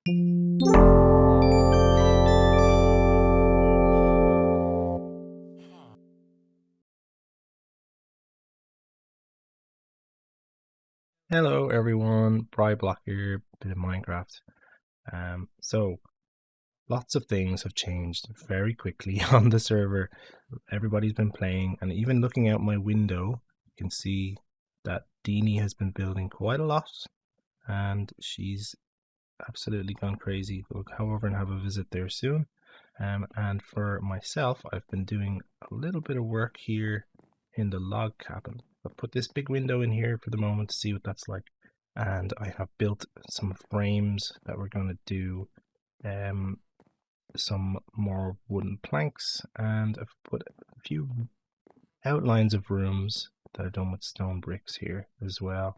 Hello everyone, Bryblock here, bit of Minecraft. So lots of things have changed very quickly on the server. Everybody's been playing, and even looking out my window, you can see that Deanie has been building quite a lot, and she's absolutely gone crazy. We'll go over and have a visit there soon. And for myself, I've been doing a little bit of work here in the log cabin. I've put this big window in here for the moment to see what that's like. And I have built some frames that we're going to do some more wooden planks, and I've put a few outlines of rooms that are done with stone bricks here as well.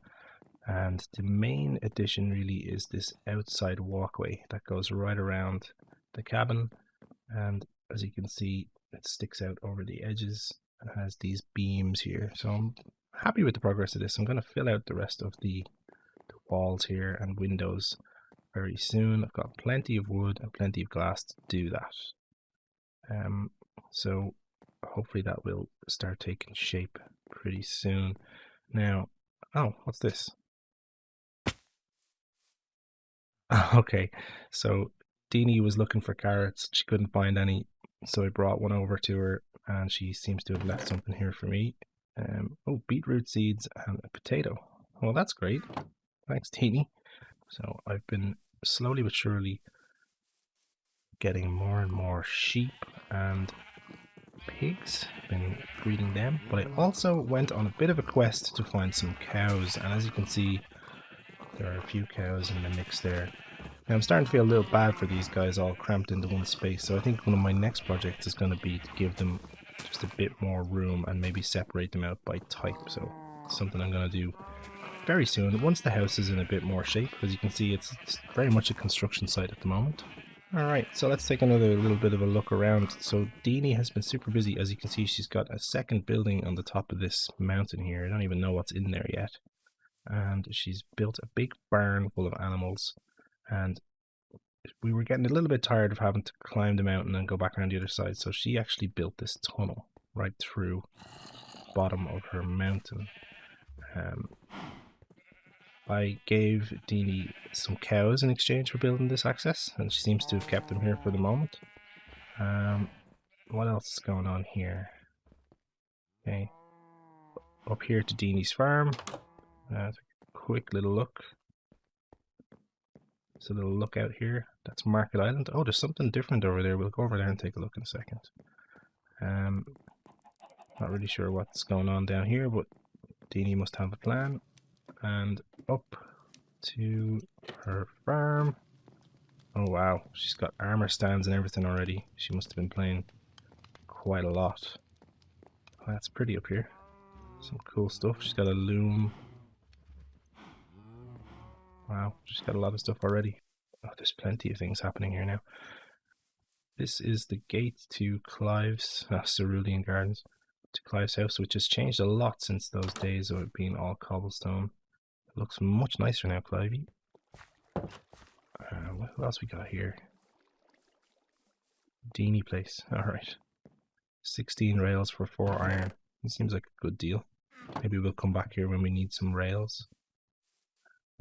And the main addition really is this outside walkway that goes right around the cabin, and as you can see, it sticks out over the edges and has these beams here. So I'm happy with the progress of this. I'm going to fill out the rest of the walls here and windows very soon. I've got plenty of wood and plenty of glass to do that. So hopefully that will start taking shape pretty soon. Now, oh, what's this? Okay, so Deanie was looking for carrots. She couldn't find any, so I brought one over to her, and she seems to have left something here for me. Oh, beetroot seeds and a potato. Well, that's great. Thanks, Deanie. So I've been slowly but surely getting more and more sheep and pigs. Been breeding them, but I also went on a bit of a quest to find some cows, and as you can see, there are a few cows in the mix there. Now I'm starting to feel a little bad for these guys all cramped into one space, so I think one of my next projects is going to be to give them just a bit more room and maybe separate them out by type. So something I'm going to do very soon once the house is in a bit more shape. As you can see, it's very much a construction site at the moment. Alright, so let's take another little bit of a look around. So Deanie has been super busy. As you can see, she's got a second building on the top of this mountain here. I don't even know what's in there yet. And she's built a big barn full of animals, and we were getting a little bit tired of having to climb the mountain and go back around the other side, so she actually built this tunnel right through the bottom of her mountain. I gave Deanie some cows in exchange for building this access, and she seems to have kept them here for the moment. What else is going on here? Okay, up here to Deanie's farm. A quick little look. There's a little lookout here. That's Market Island. Oh, there's something different over there. We'll go over there and take a look in a second. Not really sure what's going on down here, but Deanie must have a plan. And up to her farm. Oh wow, she's got armor stands and everything already. She must have been playing quite a lot. Oh, that's pretty up here. Some cool stuff. She's got a loom. Wow, she's got a lot of stuff already. Oh, there's plenty of things happening here now. This is the gate to Clive's, Cerulean Gardens, to Clive's house, which has changed a lot since those days of it being all cobblestone. It looks much nicer now, Clivey. What else we got here? Deanie place. Alright. 16 rails for 4 iron. It seems like a good deal. Maybe we'll come back here when we need some rails.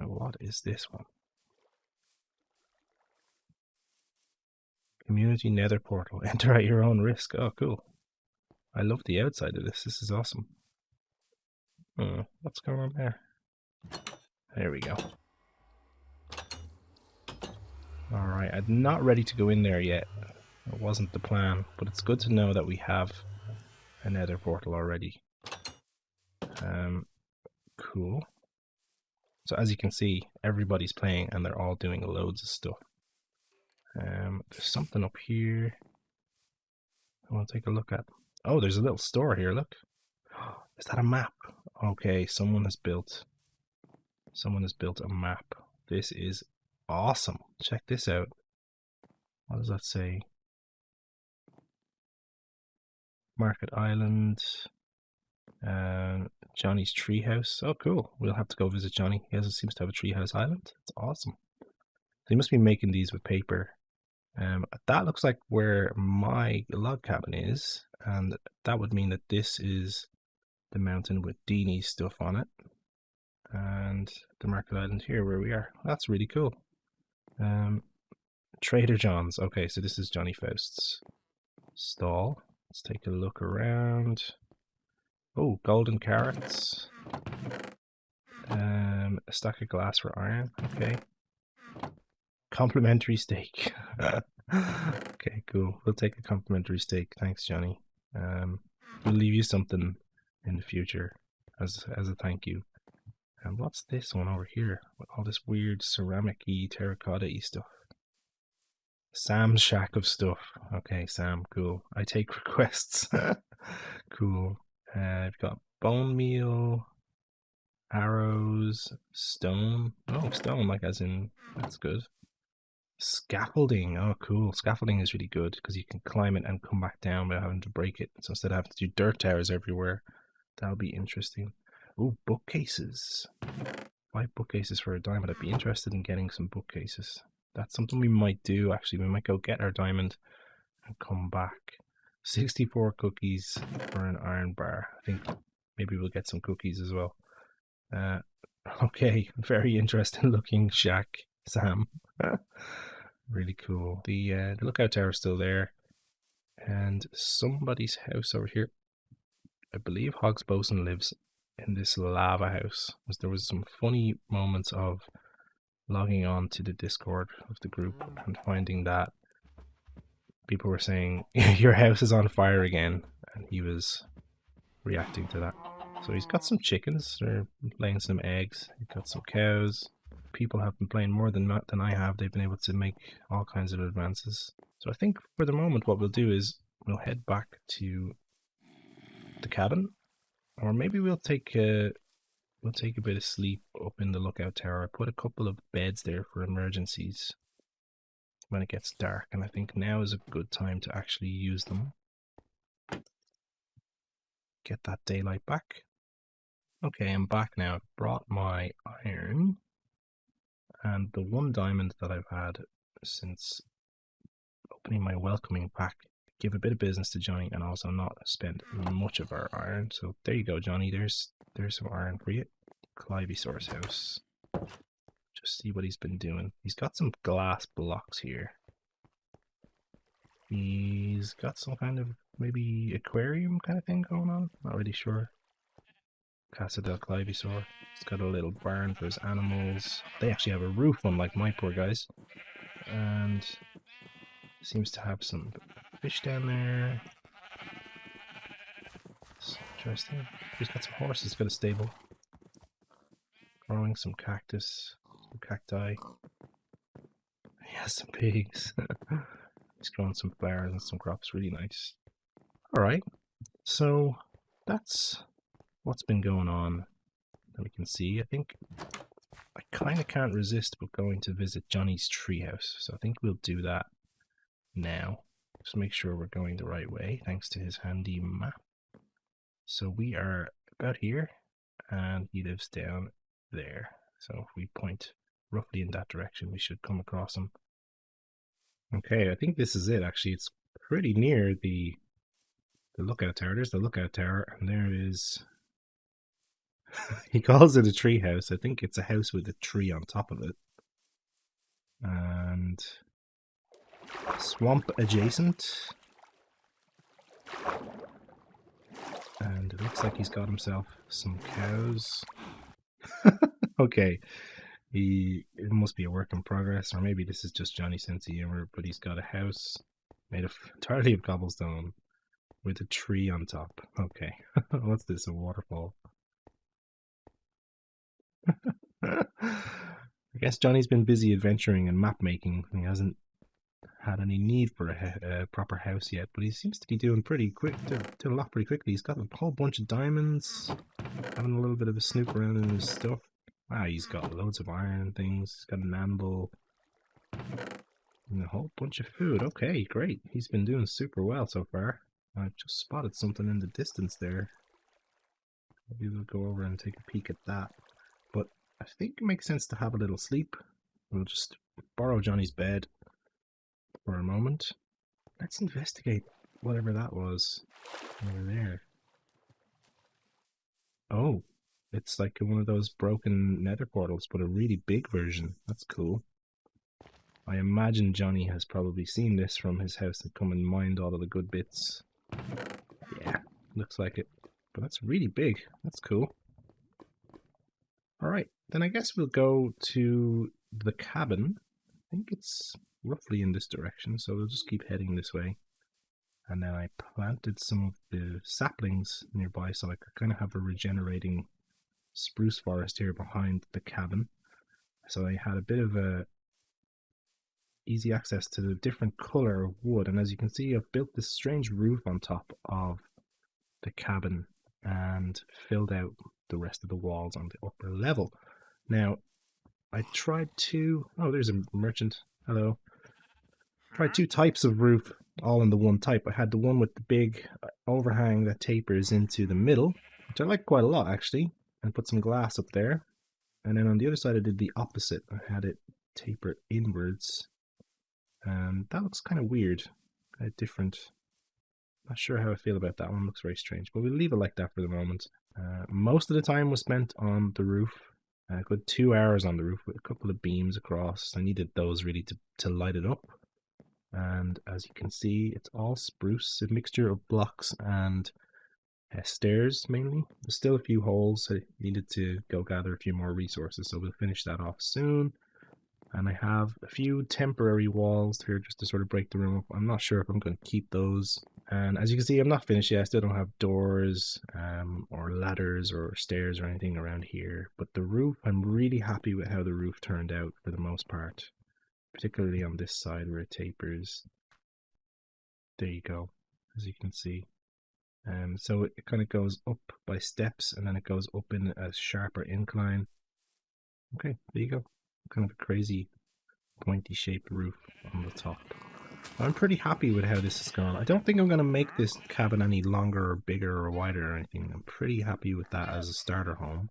Now, what is this one? Community nether portal. Enter at your own risk. Oh, cool. I love the outside of this. This is awesome. What's going on there? There we go. Alright, I'm not ready to go in there yet. It wasn't the plan, but it's good to know that we have a nether portal already. Cool. So as you can see, everybody's playing and they're all doing loads of stuff. There's something up here I want to take a look at. Oh, there's a little store here, look. Is that a map? Okay, someone has built a map. This is awesome. Check this out. What does that say? Market Island. Johnny's treehouse. Oh, cool. We'll have to go visit Johnny. He seems to have a treehouse island. It's awesome. They must be making these with paper. That looks like where my log cabin is, and that would mean that this is the mountain with Deanie's stuff on it, and the Market Island here where we are. That's really cool. Trader John's. Okay, so this is Johnny Faust's stall. Let's take a look around. Oh, golden carrots. A stack of glass for iron. Okay. Complimentary steak. Okay, cool. We'll take a complimentary steak. Thanks, Johnny. We'll leave you something in the future as a thank you. And what's this one over here? With all this weird ceramic-y, terracotta-y stuff. Sam's shack of stuff. Okay, Sam, cool. I take requests. Cool. I've got bone meal, arrows, stone. Oh, stone, like as in, that's good. Scaffolding. Oh, cool. Scaffolding is really good because you can climb it and come back down without having to break it. So instead of having to do dirt towers everywhere, that'll be interesting. Oh, bookcases. 5 bookcases for a diamond. I'd be interested in getting some bookcases. That's something we might do, actually. We might go get our diamond and come back. 64 cookies for an iron bar. I think maybe we'll get some cookies as well. Okay, very interesting looking shack, Sam. Really cool. The lookout tower is still there. And somebody's house over here. I believe Hogs Bosun lives in this lava house. There was some funny moments of logging on to the Discord of the group and finding that people were saying, your house is on fire again. And he was reacting to that. So he's got some chickens. They're laying some eggs. He's got some cows. People have been playing more than I have. They've been able to make all kinds of advances. So I think for the moment what we'll do is we'll head back to the cabin, or maybe we'll take a bit of sleep up in the lookout tower. I put a couple of beds there for emergencies when it gets dark, and I think now is a good time to actually use them. Get that daylight back. Okay, I'm back now. I've brought my iron and the 1 diamond that I've had since opening my welcoming pack. Give a bit of business to Johnny and also not spend much of our iron. So there you go, Johnny. There's some iron for you. Clivysaur's house. Just see what he's been doing. He's got some glass blocks here. He's got some kind of maybe aquarium kind of thing going on. Not really sure. Casa del Clivysaur. He's got a little barn for his animals. They actually have a roof, unlike my poor guys. And seems to have some fish down there. It's interesting. He's got some horses. He's got a stable. Growing some cactus, some cacti. He has some pigs. He's growing some flowers and some crops. Really nice. Alright, so that's what's been going on that we can see. I think I kind of can't resist but going to visit Johnny's treehouse. So I think we'll do that now. Just make sure we're going the right way thanks to his handy map. So we are about here and he lives down there. So if we point roughly in that direction, we should come across him. Okay, I think this is it actually. It's pretty near the lookout tower. There's the lookout tower, and there is... he calls it a tree house. I think it's a house with a tree on top of it. And... swamp adjacent. And it looks like he's got himself some cows. Okay. It must be a work in progress, or maybe this is just Johnny sense of humor, but he's got a house made of entirely of cobblestone with a tree on top. Okay. What's this, a waterfall? I guess Johnny's been busy adventuring and map making. He hasn't had any need for a proper house yet, but he seems to be doing pretty quick, doing a lot pretty quickly. He's got a whole bunch of diamonds, having a little bit of a snoop around in his stuff. Wow, he's got loads of iron and things. He's got an anvil and a whole bunch of food. Okay, great. He's been doing super well so far. I've just spotted something in the distance there. Maybe we'll go over and take a peek at that. But I think it makes sense to have a little sleep. We'll just borrow Johnny's bed for a moment. Let's investigate whatever that was over there. Oh, it's like one of those broken nether portals, but a really big version. That's cool. I imagine Johnny has probably seen this from his house and come and mined all of the good bits. Yeah, looks like it. But that's really big. That's cool. Alright, then I guess we'll go to the cabin. I think it's roughly in this direction, so we'll just keep heading this way. And then I planted some of the saplings nearby, so I could kind of have a regenerating spruce forest here behind the cabin. So I had a bit of a easy access to the different color of wood, and as you can see, I've built this strange roof on top of the cabin and filled out the rest of the walls on the upper level. Now, I tried to... Oh, there's a merchant. Hello. Tried two types of roof, all in the one type. I had the one with the big overhang that tapers into the middle, which I like quite a lot, actually, and put some glass up there. And then on the other side, I did the opposite. I had it taper inwards. And that looks kind of weird, kind of different. Not sure how I feel about that one. Looks very strange, but we'll leave it like that for the moment. Most of the time was spent on the roof. A good 2 hours on the roof with a couple of beams across. I needed those really to light it up. And as you can see, it's all spruce, a mixture of blocks and stairs mainly. There's still a few holes. I needed to go gather a few more resources, so we'll finish that off soon. And I have a few temporary walls here just to sort of break the room up. I'm not sure if I'm going to keep those. And as you can see, I'm not finished yet. I still don't have doors or ladders or stairs or anything around here. But the roof, I'm really happy with how the roof turned out for the most part. Particularly on this side where it tapers. There you go, as you can see. So it kind of goes up by steps and then it goes up in a sharper incline. Okay, there you go. Kind of a crazy pointy shaped roof on the top. I'm pretty happy with how this has gone. I don't think I'm going to make this cabin any longer or bigger or wider or anything. I'm pretty happy with that as a starter home.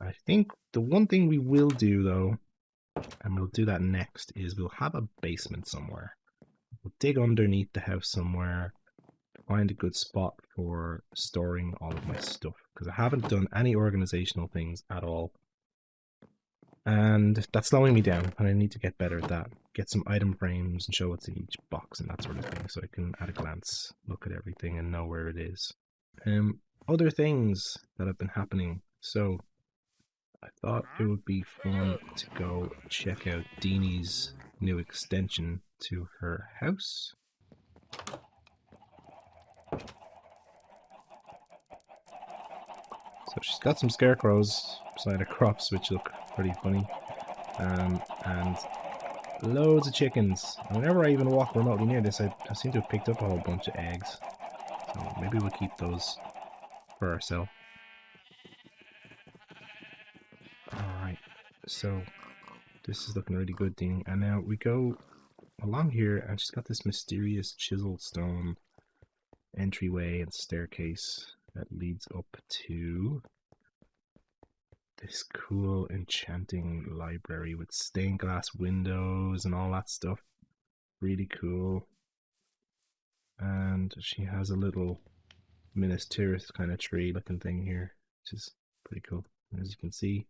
I think the one thing we will do though, and we'll do that next, is we'll have a basement somewhere. We'll dig underneath the house somewhere, find a good spot for storing all of my stuff, because I haven't done any organizational things at all. And that's slowing me down, and I need to get better at that. Get some item frames and show what's in each box and that sort of thing, so I can at a glance look at everything and know where it is. Other things that have been happening. So I thought it would be fun to go check out Deanie's new extension to her house. So she's got some scarecrows beside her crops, which look pretty funny, and loads of chickens. And whenever I even walk remotely near this, I seem to have picked up a whole bunch of eggs. So maybe we'll keep those for ourselves. Alright, so this is looking really good, Dean. And now we go along here, and she's got this mysterious chiseled stone entryway and staircase that leads up to this cool enchanting library with stained glass windows and all that stuff. Really cool. And she has a little Minas Tirith kind of tree looking thing here, which is pretty cool. And as you can see,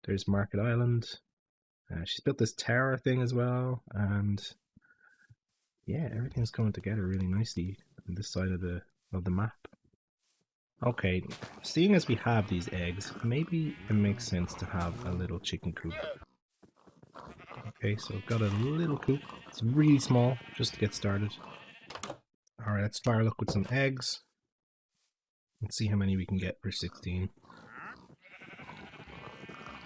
there's Market Island. She's built this tower thing as well, and yeah, everything's coming together really nicely on this side of the map. Okay, seeing as we have these eggs, maybe it makes sense to have a little chicken coop. Okay, so I've got a little coop. It's really small, just to get started. Alright, let's fire luck with some eggs. Let's see how many we can get for 16.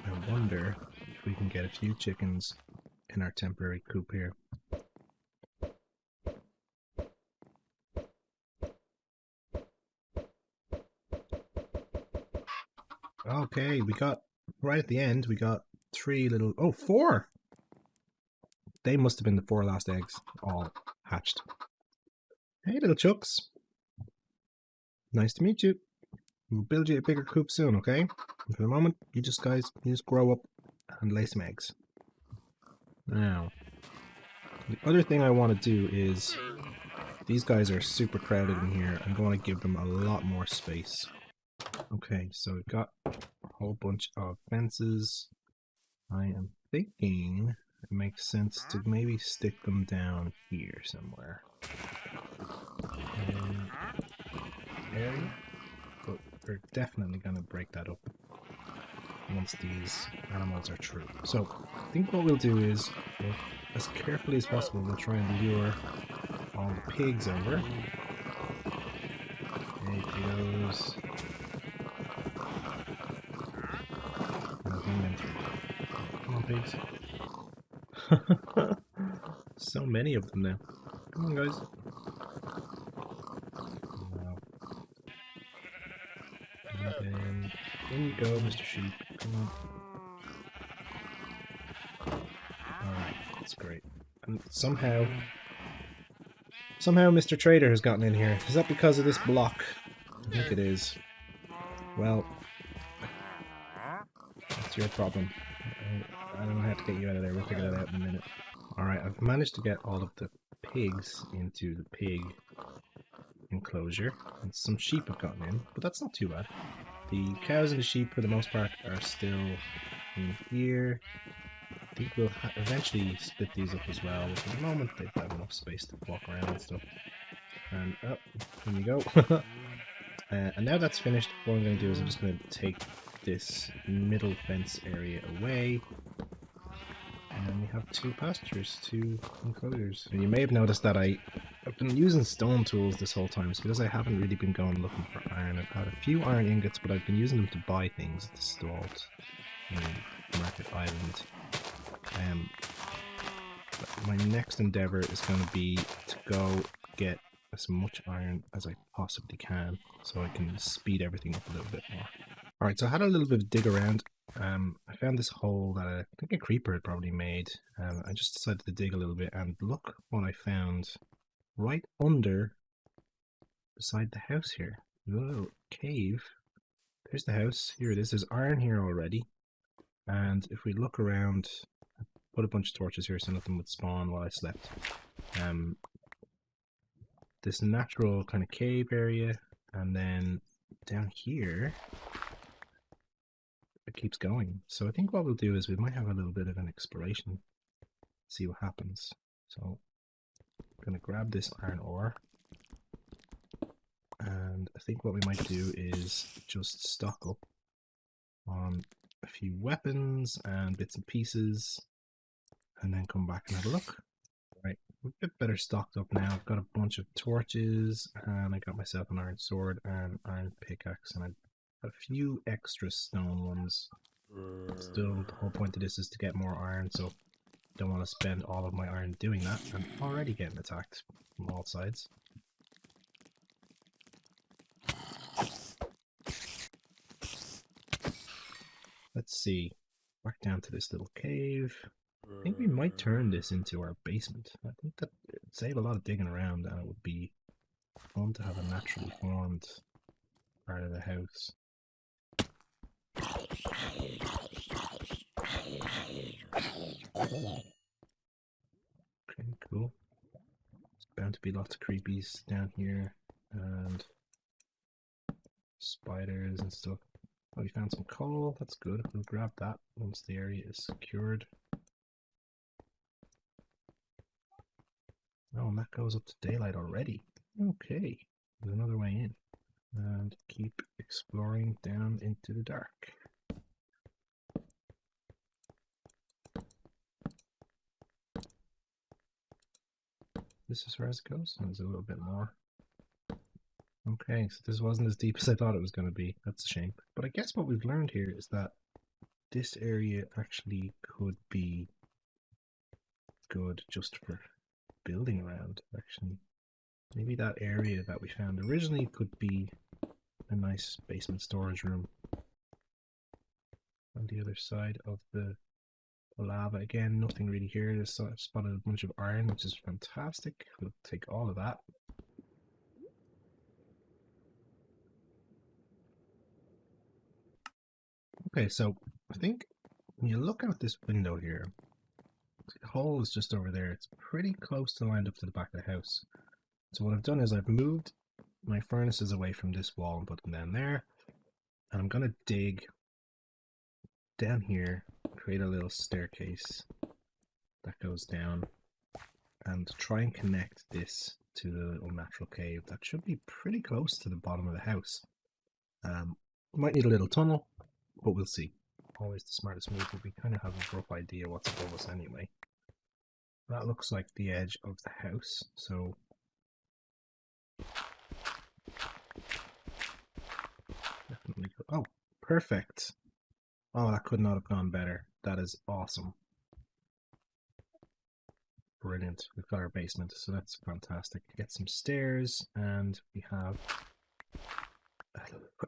I wonder if we can get a few chickens in our temporary coop here. Okay, we got, right at the end, we got 3 little, oh, 4! They must have been the 4 last eggs, all hatched. Hey, little chucks. Nice to meet you. We'll build you a bigger coop soon, okay? And for the moment, you just grow up and lay some eggs. Now, the other thing I want to do is, these guys are super crowded in here. I'm going to give them a lot more space. Okay, so we've got a whole bunch of fences. I am thinking it makes sense to maybe stick them down here somewhere. Area? But we're definitely going to break that up once these animals are through. So I think what we'll do is, as carefully as possible, we'll try and lure all the pigs over. Hey, pigos. And bring them through. Come on, pigs. So many of them now. Come on, guys. Wow. And then in you go, Mr. Sheep. Come on. Alright, that's great. And somehow Mr. Trader has gotten in here. Is that because of this block? I think it is. Well, that's your problem. I don't have to get you out of there. We'll figure that out in a minute. Alright, I've managed to get all of the pigs into the pig enclosure. And some sheep have gotten in, but that's not too bad. The cows and the sheep, for the most part, are still in here. I think we'll eventually split these up as well, but for the moment they've got enough space to walk around and stuff. And oh, here we go. And now that's finished, what I'm going to do is I'm just going to take this middle fence area away. And we have two pastures, two enclosures. And you may have noticed that I've been using stone tools this whole time. It's because I haven't really been going looking for iron. I've had a few iron ingots, but I've been using them to buy things at the stalls in Market Island. My next endeavour is going to be to go get as much iron as I possibly can, so I can speed everything up a little bit more. Alright, so I had a little bit of dig around. I found this hole that I think a creeper had probably made. I just decided to dig a little bit, and look what I found right under, beside the house here. A little cave. There's the house. Here it is. There's iron here already. And if we look around, I put a bunch of torches here so nothing would spawn while I slept. This natural kind of cave area, and then down here it keeps going. So I think what we'll do is we might have a little bit of an exploration, see what happens. So I'm going to grab this iron ore, and I think what we might do is just stock up on a few weapons and bits and pieces, and then come back and have a look. Right, we're a bit better stocked up now. I've got a bunch of torches, and I got myself an iron sword and iron pickaxe, and I have a few extra stone ones. Still, the whole point of this is to get more iron, so don't want to spend all of my iron doing that. I'm already getting attacked from all sides. Let's see. Back down to this little cave. I think we might turn this into our basement. I think that would save a lot of digging around, and it would be fun to have a naturally formed part of the house. Okay, cool. There's bound to be lots of creepies down here, and spiders and stuff. Oh, we found some coal. That's good. We'll grab that once the area is secured. Oh, and that goes up to daylight already. Okay, there's another way in. And keep exploring down into the dark. This is where it goes. There's a little bit more. Okay, so this wasn't as deep as I thought it was going to be. That's a shame. But I guess what we've learned here is that this area actually could be good just for building around, actually. Maybe that area that we found originally could be a nice basement storage room. On the other side of the lava, again, nothing really here. Just spotted a bunch of iron, which is fantastic. We'll take all of that. Okay, so I think when you look out this window here, The hole is just over there. It's pretty close to lined up to the back of the house. So what I've done is I've moved my furnaces away from this wall and put them down there. And I'm going to dig down here, create a little staircase that goes down, and try and connect this to the little natural cave that should be pretty close to the bottom of the house. Might need a little tunnel, but we'll see. Always the smartest move, but we kind of have a rough idea what's above us anyway. That looks like the edge of the house, so definitely go. Oh, perfect. Oh, that could not have gone better. That is awesome. Brilliant. We've got our basement, so that's fantastic. Get some stairs, and we have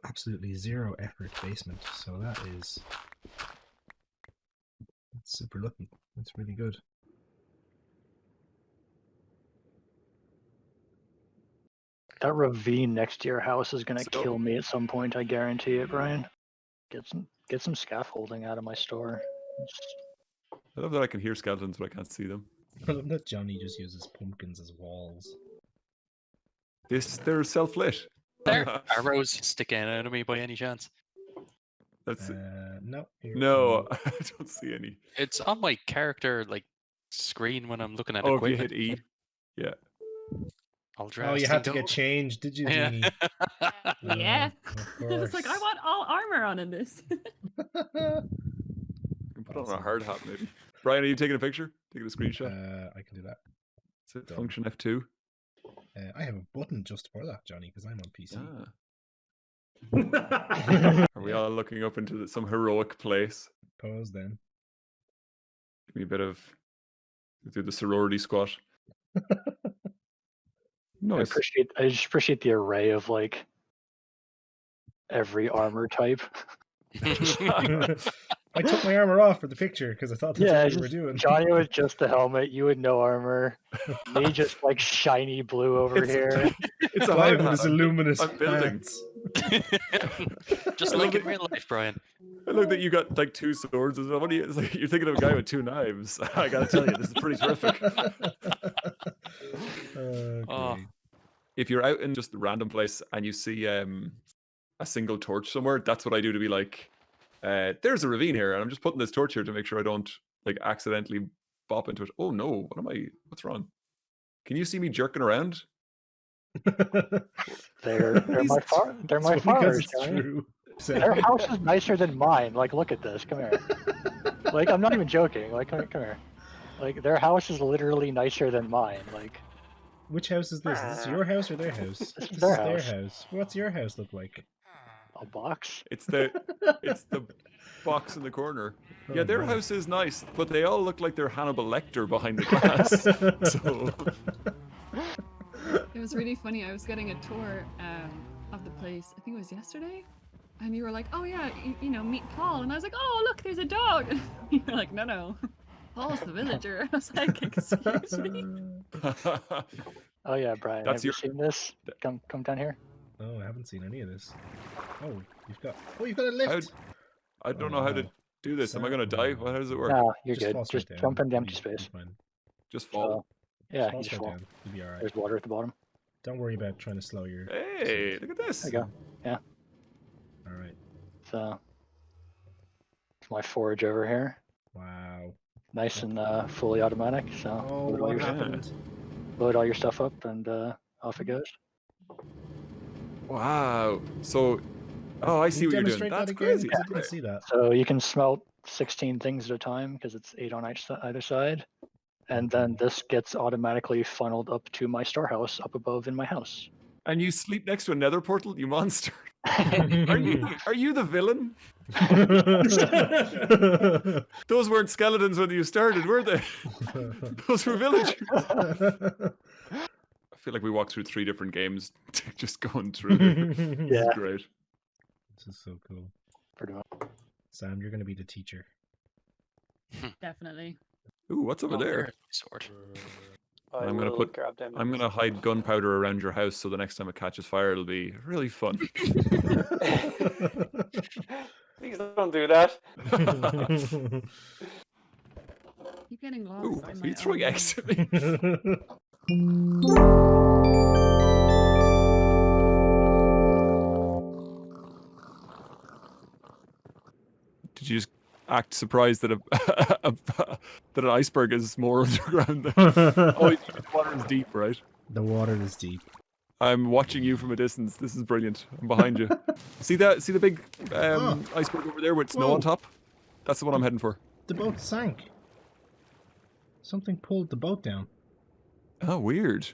absolutely zero effort basement, so that's super lucky. That's really good. That ravine next to your house is gonna kill me at some point. I guarantee it, Brian. Get some scaffolding out of my store. I love that I can hear skeletons, but I can't see them. I love that Johnny just uses pumpkins as walls. They're self-lit. Are arrows sticking out of me by any chance? That's no. No, I don't see any. It's on my character screen when I'm looking at Oh, equipment. if you hit E. Yeah. I'll dress. Oh, you had to get changed, did you, Yeah. Deanie? Yeah. Of It's like, I want all armor on in this. You can put on a hard hat, maybe. Brian, are you taking a picture? Taking a screenshot? I can do that. Is it done. function F2? I have a button just for that, Johnny, because I'm on PC. Are we all looking up into some heroic place? Pause then. Give me a bit of... do the sorority squat. Nice. I just appreciate the array of every armor type. I took my armor off for the picture because I thought that's what we were doing. Johnny with just the helmet, you with no armor. Me just shiny blue over here. It's a Brian hard with his hat. luminous I'm building. pants. Just like in real life, Brian. I look that you got two swords as well. What are you? It's like you're thinking of a guy with two knives. I gotta tell you, this is pretty terrific. Oh. If you're out in just a random place and you see a single torch somewhere, that's what I do to be like, there's a ravine here, and I'm just putting this torch here to make sure I don't accidentally bop into it. Oh no, what's wrong? Can you see me jerking around? They're my farmers. True. Their house is nicer than mine. Look at this. Come here. I'm not even joking. Come here. Their house is literally nicer than mine. Which house is this? Is this your house or their house? This is their house. What's your house look like? A box. It's the box in the corner. Oh, Yeah, their no. house is nice, but they all look like they're Hannibal Lecter behind the glass. So It was really funny. I was getting a tour of the place. I think it was yesterday. And you were like, oh yeah, you know, meet Paul. And I was like, oh, look, there's a dog. And you were like, no. Paul's the villager. I was like, excuse me. Oh yeah, Brian. That's have you seen this? Come down here. Oh, I haven't seen any of this. Oh, you've got a lift. I don't know how to do this. Am I going to die? How does it work? No, you're Just good. fall straight Just down. jump in the empty You'll be space. fine. Just fall. Yeah, Fall you just straight fall. down. You'll be alright. There's water at the bottom. Don't worry about trying to slow your. Hey, look at this. There you go. Yeah. Alright. So it's my forge over here. Wow. Nice and fully automatic. So Oh, load all what your happened? load all your stuff up and off it goes. Wow. So, I see what you're doing. Demonstrate That's that again, crazy. 'cause I didn't see that. So you can smelt 16 things at a time because it's 8 on either side. And then this gets automatically funneled up to my storehouse up above in my house. And you sleep next to a nether portal, you monster. Are you the villain? Those weren't skeletons when you started, were they? Those were villagers. I feel like we walked through 3 different games just going through. This Yeah. is great. This is so cool. Pretty much. Sam, you're going to be the teacher. Definitely. Ooh, what's over there? There's my sword. I'm gonna hide gunpowder around your house, so the next time it catches fire, it'll be really fun. Please don't do that. Keep getting lost. Ooh, on he's my throwing own. eggs at me. Did you just act surprised that that an iceberg is more underground? Oh, the water is deep, right? The water is deep. I'm watching you from a distance. This is brilliant. I'm behind you. See the big Oh. iceberg over there with snow on Whoa. top? That's the one I'm heading for. The boat sank. Something pulled the boat down. Oh, weird.